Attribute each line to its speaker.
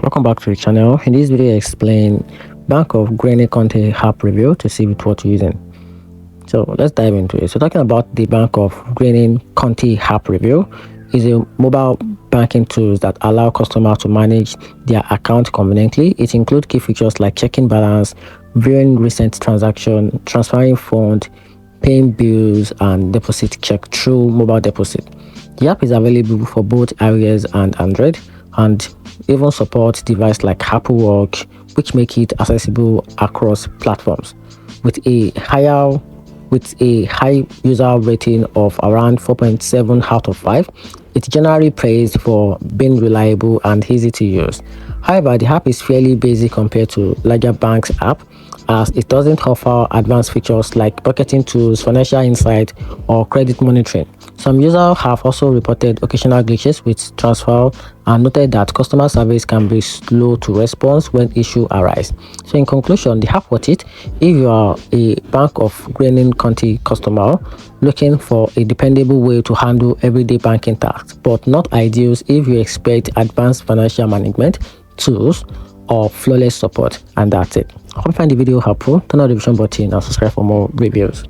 Speaker 1: welcome back to the channel. In this video I explain Bank of Greene Conte app review to see with what you're using. So let's dive into it. So talking about the Bank of Greene Conte app review is a mobile banking tools that allow customers to manage their account conveniently. It includes key features like checking balance, viewing recent transaction, transferring funds, paying bills, and deposit check through mobile deposit. The app is available for both iOS and Android, and even supports devices like Apple Watch, which make it accessible across platforms. With a high user rating of around 4.7 out of 5, it's generally praised for being reliable and easy to use. However, the app is fairly basic compared to larger banks' app, as it doesn't offer advanced features like budgeting tools, financial insight, or credit monitoring. Some users have also reported occasional glitches with transfer and noted that customer service can be slow to respond when issues arise. So in conclusion, the app worth it if you are a Bank of Greene Conte customer looking for a dependable way to handle everyday banking tasks, but not ideal if you expect advanced financial management tools or flawless support. And that's it. I hope you find the video helpful. Turn on the notification button and subscribe for more reviews.